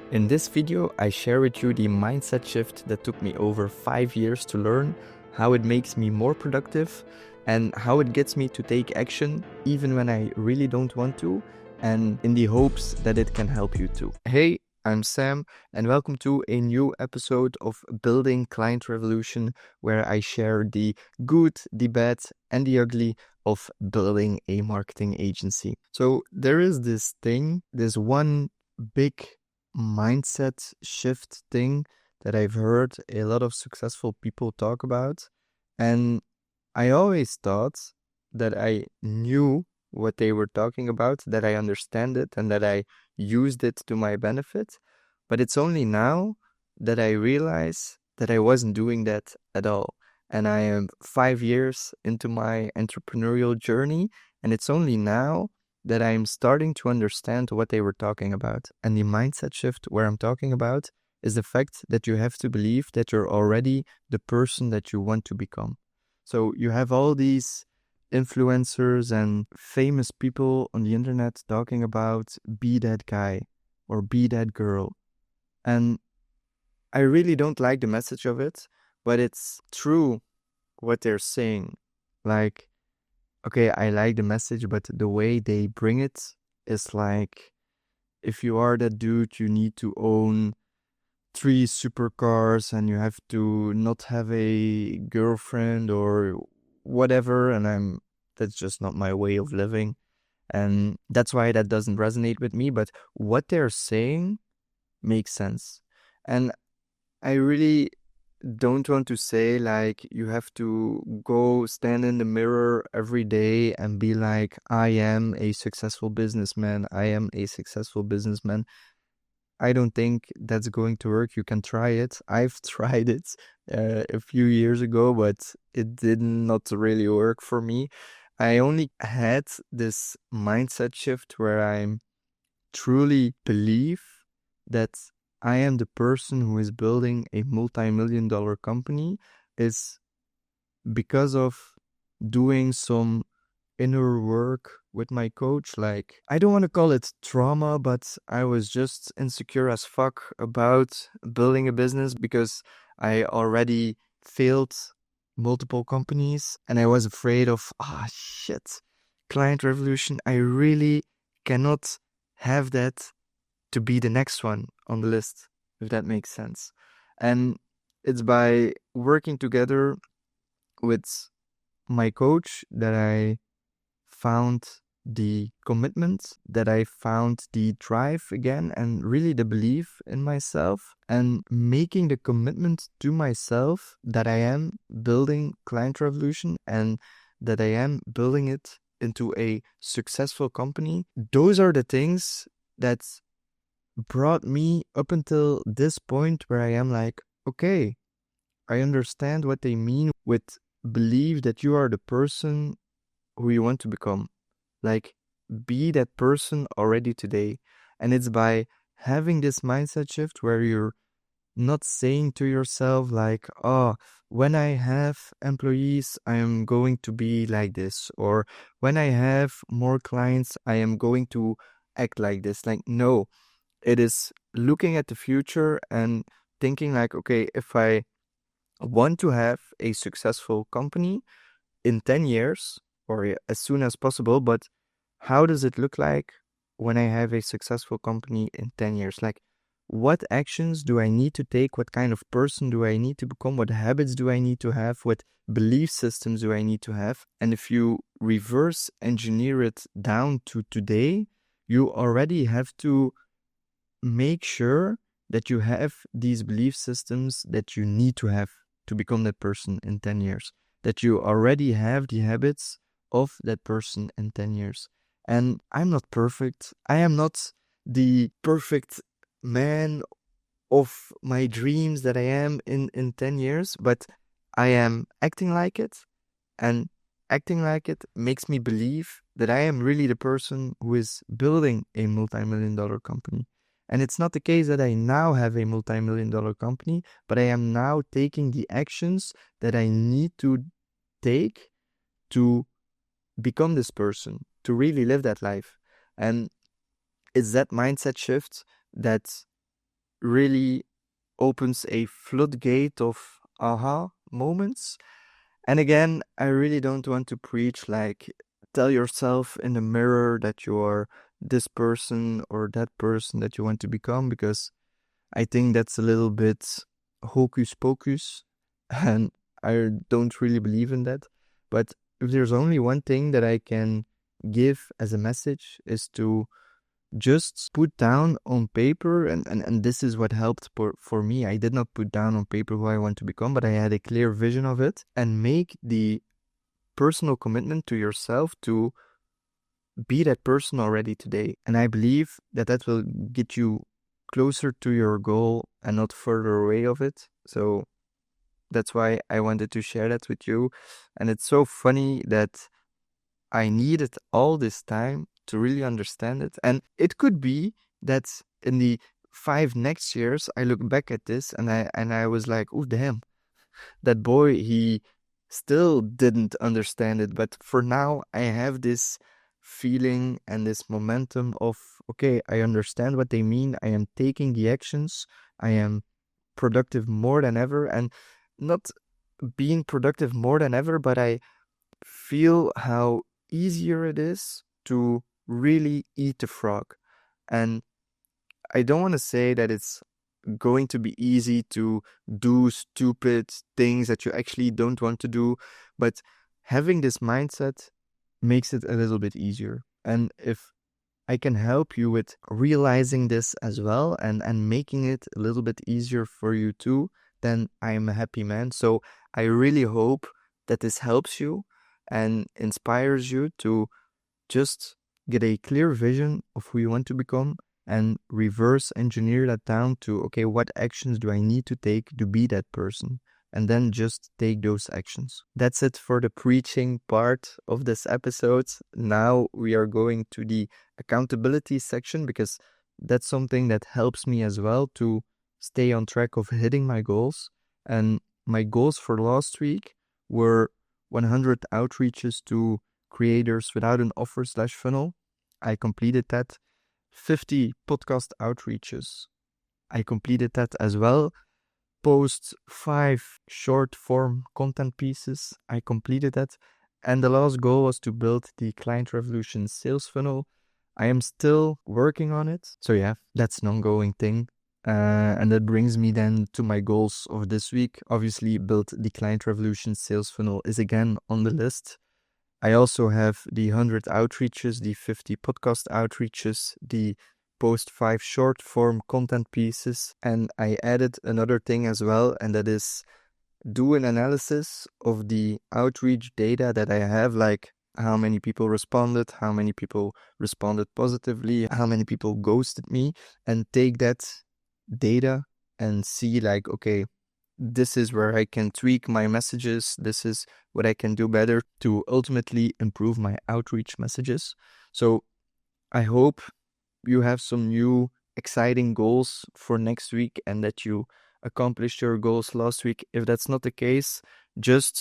In this video, I share with you the mindset shift that took me over 5 years to learn, how it makes me more productive, and how it gets me to take action even when I really don't want to, and in the hopes that it can help you too. Hey, I'm Sam, and welcome to a new episode of Building Client Revolution, where I share the good, the bad, and the ugly of building a marketing agency. So there is this one big mindset shift thing that I've heard a lot of successful people talk about. And I always thought that I knew what they were talking about, that I understand it, and that I used it to my benefit. But it's only now that I realize that I wasn't doing that at all. And I am 5 years into my entrepreneurial journey, and it's only now that I'm starting to understand what they were talking about. And the mindset shift where I'm talking about is the fact that you have to believe that you're already the person that you want to become. So you have all these influencers and famous people on the internet talking about be that guy or be that girl. And I really don't like the message of it, but it's true what they're saying. Like, okay, I like the message, but the way they bring it is like, if you are that dude, you need to own 3 supercars and you have to not have a girlfriend or whatever. And that's just not my way of living. And that's why that doesn't resonate with me. But what they're saying makes sense. And I really don't want to say like you have to go stand in the mirror every day and be like, I am a successful businessman. I am a successful businessman. I don't think that's going to work. You can try it. I've tried it a few years ago, but it did not really work for me. I only had this mindset shift where I truly believe that I am the person who is building a multi-million-dollar company is because of doing some inner work with my coach. Like, I don't want to call it trauma, but I was just insecure as fuck about building a business because I already failed multiple companies and I was afraid of, shit, Client Revolution. I really cannot have that to be the next one on the list, if that makes sense. And it's by working together with my coach that I found the commitment, that I found the drive again, and really the belief in myself, and making the commitment to myself that I am building Client Revolution and that I am building it into a successful company. Those are the things that brought me up until this point where I am like, okay, I understand what they mean with believe that you are the person who you want to become. Like, be that person already today. And it's by having this mindset shift where you're not saying to yourself like, oh, when I have employees, I am going to be like this. Or when I have more clients, I am going to act like this. Like, no, it is looking at the future and thinking like, okay, if I want to have a successful company in 10 years or as soon as possible, but how does it look like when I have a successful company in 10 years? Like, what actions do I need to take? What kind of person do I need to become? What habits do I need to have? What belief systems do I need to have? And if you reverse engineer it down to today, you already have to make sure that you have these belief systems that you need to have to become that person in 10 years, that you already have the habits of that person in 10 years. And I'm not perfect. I am not the perfect man of my dreams that I am in 10 years, but I am acting like it, and acting like it makes me believe that I am really the person who is building a multi-million-dollar company. And it's not the case that I now have a multi-million-dollar company, but I am now taking the actions that I need to take to become this person, to really live that life. And it's that mindset shift that really opens a floodgate of aha moments. And again, I really don't want to preach like tell yourself in the mirror that you are this person or that person that you want to become, because I think that's a little bit hocus pocus, and I don't really believe in that. But if there's only one thing that I can give as a message is to just put down on paper, and this is what helped for me. I did not put down on paper who I want to become, but I had a clear vision of it, and make the personal commitment to yourself to be that person already today. And I believe that that will get you closer to your goal and not further away of it. So that's why I wanted to share that with you. And it's so funny that I needed all this time to really understand it. And it could be that in the 5 next years, I look back at this and I was like, oh, damn, that boy, he still didn't understand it. But for now, I have this feeling and this momentum of, okay, I understand what they mean. I am taking the actions. I am productive more than ever. And not being productive more than ever, but I feel how easier it is to really eat the frog. And I don't want to say that it's going to be easy to do stupid things that you actually don't want to do, but having this mindset makes it a little bit easier. And if I can help you with realizing this as well and making it a little bit easier for you too, then I'm a happy man. So I really hope that this helps you and inspires you to just get a clear vision of who you want to become and reverse engineer that down to, okay, what actions do I need to take to be that person? And then just take those actions. That's it for the preaching part of this episode. Now we are going to the accountability section, because that's something that helps me as well to stay on track of hitting my goals. And my goals for last week were 100 outreaches to creators without an offer/funnel. I completed that. 50 podcast outreaches. I completed that as well. Post 5 short form content pieces. I completed that. And the last goal was to build the Client Revolution sales funnel. I am still working on it. So yeah, that's an ongoing thing. And that brings me then to my goals of this week. Obviously, build the Client Revolution sales funnel is again on the list. I also have the 100 outreaches, the 50 podcast outreaches, the post 5 short form content pieces. And I added another thing as well, and that is do an analysis of the outreach data that I have, like how many people responded, how many people responded positively, how many people ghosted me, and take that data and see like, okay, this is where I can tweak my messages. This is what I can do better to ultimately improve my outreach messages. So I hope you have some new exciting goals for next week and that you accomplished your goals last week. If that's not the case, just